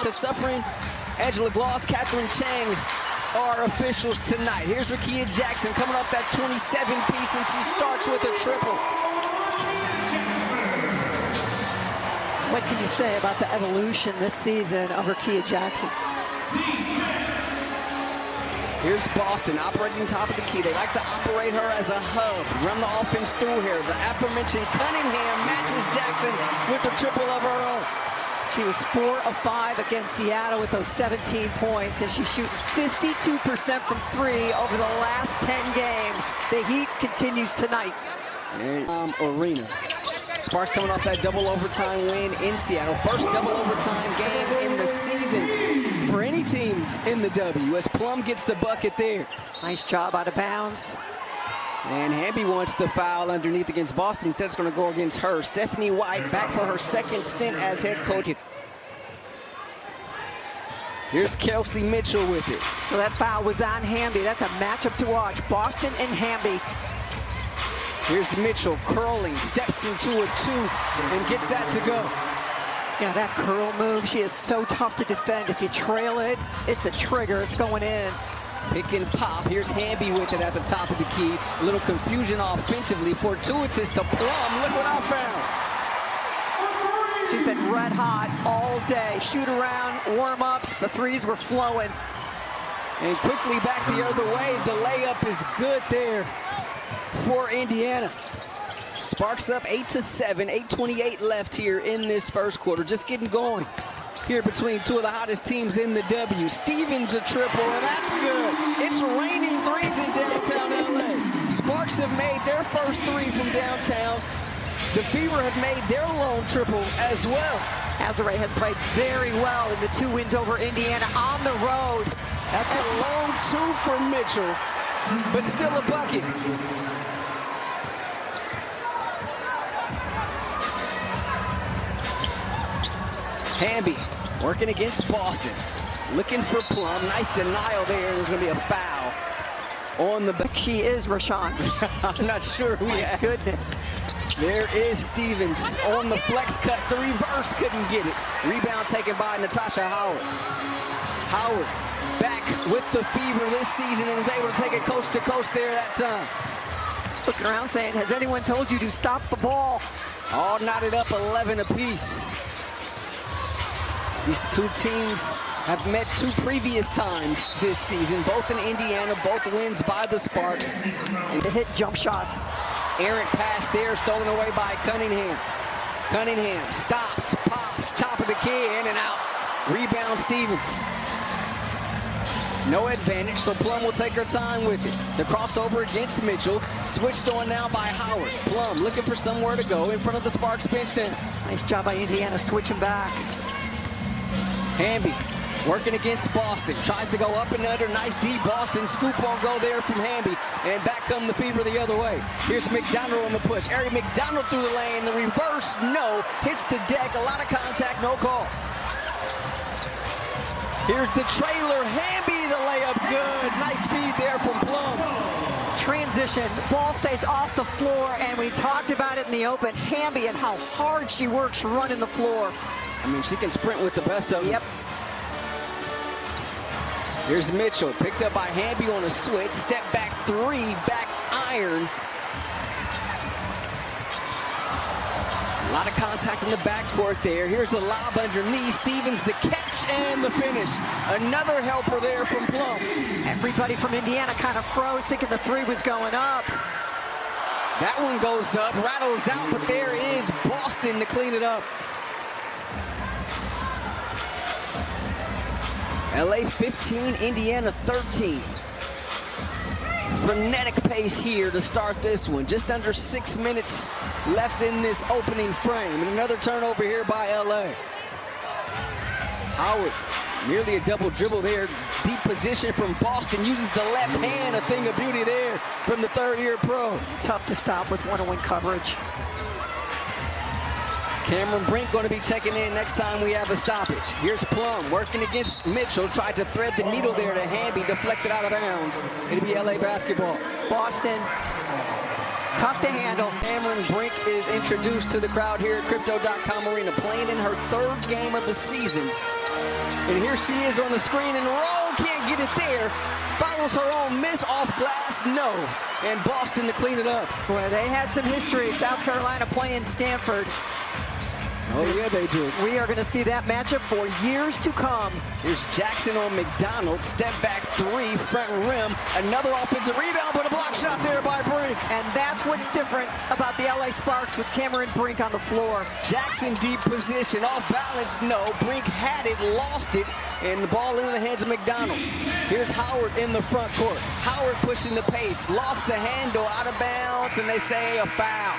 The suffering Angela Gloss, Catherine Chang are officials tonight. Here's Rakia Jackson coming off that 27-piece, and she starts with a triple. What can you say about the evolution this season of Rakia Jackson? Here's Boston operating top of the key. They like to operate her as a hub, run the offense through here. The aforementioned Cunningham matches Jackson with the triple of her own. She was 4 of 5 against Seattle with those 17 points, and she's shooting 52% from 3 over the last 10 games. The heat continues tonight. And Arena. Sparks coming off that double overtime win in Seattle. First double overtime game in the season for any teams in the W, as Plum gets the bucket there. Nice job out of bounds. And Wnba wants the foul underneath against Boston. Instead, it's going to go against her. Stephanie White back for her second stint as head coach. Here's Kelsey Mitchell with it. So that foul was on Wnba. That's a matchup to watch. Boston and Wnba. Here's Mitchell curling, steps into a 2, and gets that to go. Yeah, that curl move, she is so tough to defend. If you trail it, it's a trigger. It's going in. Pick and pop. Here's Wnba with it at the top of the key. A little confusion offensively. Fortuitous to Plum. Look what I found. She's been red hot all day. Shoot around, warm-ups. The threes were flowing. And quickly back the other way. The layup is good there for Indiana. Sparks up 8-7. 8:28 left here in this first quarter. Just getting going here between two of the hottest teams in the W. Stevens a triple, and that's good. It's raining threes in downtown LA. Sparks have made their first 3 from downtown. The Fever have made their lone triple as well. Azare has played very well in the 2 wins over Indiana on the road. That's a lone 2 for Mitchell, but still a bucket. Wnba working against Boston, looking for Plum. Nice denial there. There's going to be a foul on the back. She is Rashawn. I'm not sure who he had. Goodness. There is Stevens on the flex cut. The reverse couldn't get it. Rebound taken by Natasha Howard. Howard back with the Fever this season and is able to take it coast to coast there that time. Looking around saying, has anyone told you to stop the ball? All knotted up 11 apiece. These 2 teams have met 2 previous times this season, both in Indiana, both wins by the Sparks. And to hit jump shots. Errant pass there, stolen away by Cunningham. Cunningham stops, pops, top of the key, in and out. Rebound Stevens. No advantage, so Plum will take her time with it. The crossover against Mitchell, switched on now by Howard. Plum looking for somewhere to go in front of the Sparks bench now. Nice job by Indiana switching back. Wnba working against Boston, tries to go up and under. Nice D Boston scoop on go there from Wnba, and back come the Fever the other way. Here's McDonald on the push. Ari McDonald through the lane. The reverse, no, hits the deck. A lot of contact, no call. Here's the trailer. Wnba the layup, good. Nice feed there from Plum. Transition, ball stays off the floor, and we talked about it in the open. Wnba and how hard she works running the floor. I mean, she can sprint with the best of them. Yep. Here's Mitchell, picked up by Wnba on a switch. Step back 3, back iron. A lot of contact in the backcourt there. Here's the lob underneath. Stevens the catch and the finish. Another helper there from Plum. Everybody from Indiana kind of froze, thinking the 3 was going up. That one goes up, rattles out, but there is Boston to clean it up. LA 15, Indiana 13. Frenetic pace here to start this one. Just under 6 minutes left in this opening frame. And another turnover here by LA. Howard, nearly a double dribble there. Deep position from Boston, uses the left hand. A thing of beauty there from the 3rd-year pro. Tough to stop with one-on-one coverage. Cameron Brink going to be checking in next time we have a stoppage. Here's Plum working against Mitchell. Tried to thread the needle there to Wnba, deflected out of bounds. It'll be LA basketball. Boston, tough to handle. Cameron Brink is introduced to the crowd here at Crypto.com Arena, playing in her 3rd game of the season. And here she is on the screen, and Roll can't get it there. Follows her own miss off glass, no. And Boston to clean it up. Boy, they had some history. South Carolina playing Stanford. Oh, yeah, they do. We are going to see that matchup for years to come. Here's Jackson on McDonald. Step back three, front rim. Another offensive rebound, but a block shot there by Brink. And that's what's different about the LA Sparks with Cameron Brink on the floor. Jackson deep position, off balance, no. Brink had it, lost it, and the ball into the hands of McDonald. Here's Howard in the front court. Howard pushing the pace, lost the handle, out of bounds, and they say a foul.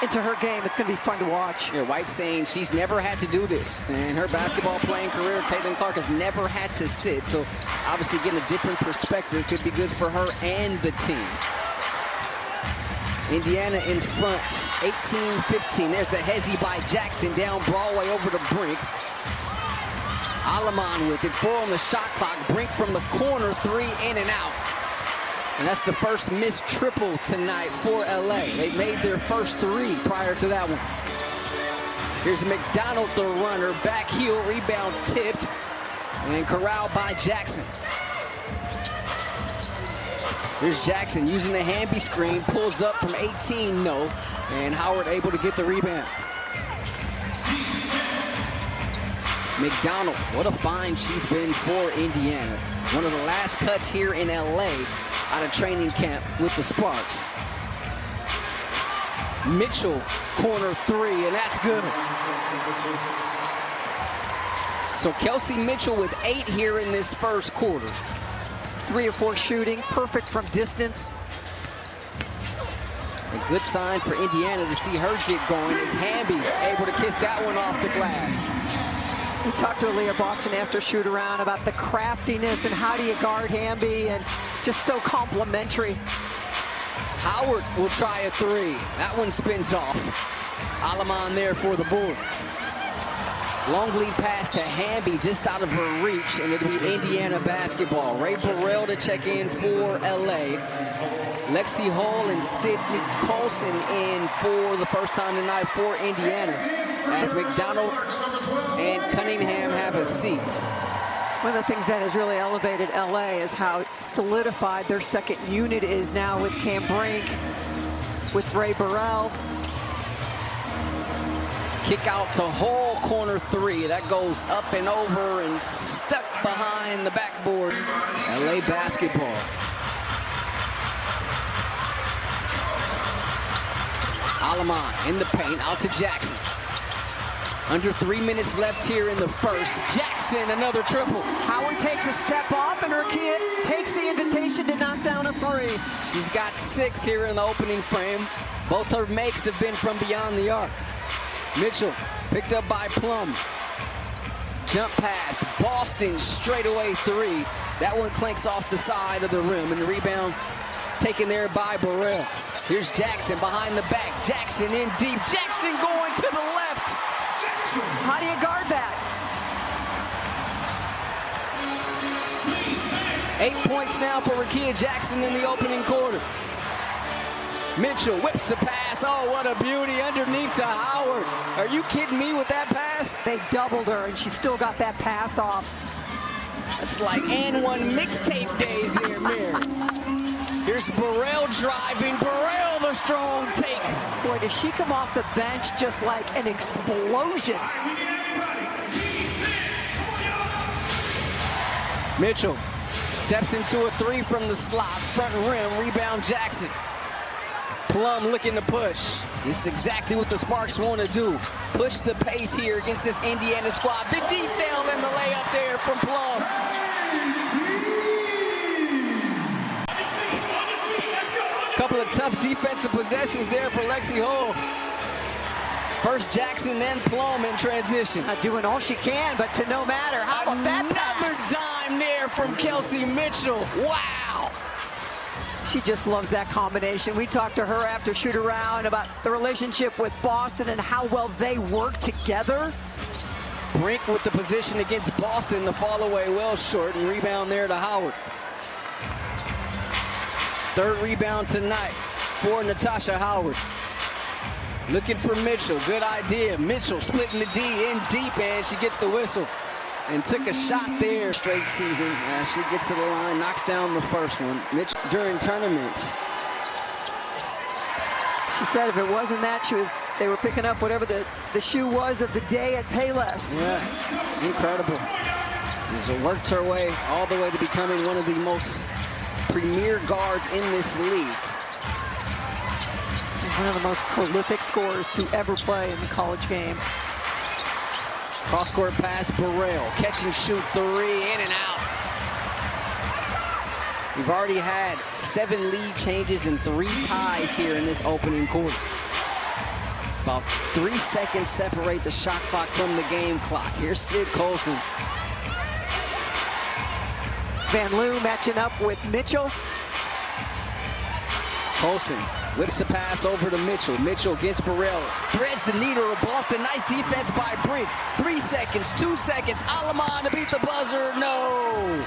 Into her game, it's going to be fun to watch. Yeah, White saying she's never had to do this. In her basketball playing career, Caitlin-Clark has never had to sit. So obviously getting a different perspective could be good for her and the team. Indiana in front, 18-15. There's the hezzy by Jackson, down Broadway over to Brink. Alamon with it, 4 on the shot clock. Brink from the corner, 3 in and out. And that's the first missed triple tonight for LA. They made their first 3 prior to that one. Here's McDonald, the runner, back heel, rebound tipped, and corralled by Jackson. Here's Jackson using the Wnba screen, pulls up from 18, no, and Howard able to get the rebound. McDonald, what a find she's been for Indiana. One of the last cuts here in LA out of training camp with the Sparks. Mitchell, corner 3, and that's good. So Kelsey Mitchell with 8 here in this first quarter. 3 of 4 shooting, perfect from distance. A good sign for Indiana to see her get going is Wnba able to kiss that one off the glass. We talked to Aaliyah Boston after shoot around about the craftiness and how do you guard Wnba, and just so complimentary. Howard will try a 3. That one spins off. Alamon there for the board. Long lead pass to Wnba, just out of her reach, and it'll be Indiana basketball. Ray Burrell to check in for LA. Lexi Hall and Sydney Colson in for the first time tonight for Indiana, as McDonald and Cunningham have a seat. One of the things that has really elevated LA is how solidified their second unit is now with Cam Brink, with Ray Burrell. Kick out to Hall, corner 3. That goes up and over and stuck behind the backboard. LA basketball. Alamon in the paint, out to Jackson. Under 3 minutes left here in the first. Jackson, another triple. Howard takes a step off, and her kid takes the invitation to knock down a 3. She's got 6 here in the opening frame. Both her makes have been from beyond the arc. Mitchell picked up by Plum. Jump pass, Boston straightaway 3. That one clanks off the side of the rim, and the rebound taken there by Burrell. Here's Jackson behind the back. Jackson in deep. Jackson going to the left. How do you guard that? 8 points now for Rakia Jackson in the opening quarter. Mitchell whips a pass. Oh, what a beauty underneath to Howard. Are you kidding me with that pass? They doubled her, and she still got that pass off. That's like and one mixtape days there, Mir. Here's Burrell driving. Burrell the strong take. Boy, does she come off the bench just like an explosion. Mitchell steps into a 3 from the slot. Front rim, rebound Jackson. Plum looking to push. This is exactly what the Sparks want to do. Push the pace here against this Indiana squad. The D-sail and the layup there from Plum. Couple of tough defensive possessions there for Lexi Hall. First Jackson, then Plum in transition. Doing all she can, but to no matter. How about that pass? Another dime there from Kelsey Mitchell. Wow. She just loves that combination. We talked to her after shoot around about the relationship with Boston and how well they work together. Brink with the position against Boston. The fall away well short, and rebound there to Howard. Third rebound tonight for Natasha Howard. Looking for Mitchell. Good idea. Mitchell splitting the D in deep, and she gets the whistle. and took a shot there. Straight season. She gets to the line, knocks down the first one. Mitchell during tournaments. She said if it wasn't that, they were picking up whatever the shoe was of the day at Payless. Yeah, incredible. She's worked her way all the way to becoming one of the most premier guards in this league. And one of the most prolific scorers to ever play in the college game. Cross-court pass, Burrell. Catch and shoot three, in and out. We've already had 7 lead changes and 3 ties here in this opening quarter. About 3 seconds separate the shot clock from the game clock. Here's Sid Colson. Van Loo matching up with Mitchell. Colson whips a pass over to Mitchell. Mitchell gets Burrell. Threads the needle of Boston. Nice defense by Brink. 3 seconds, 2 seconds. Alaman to beat the buzzer. No.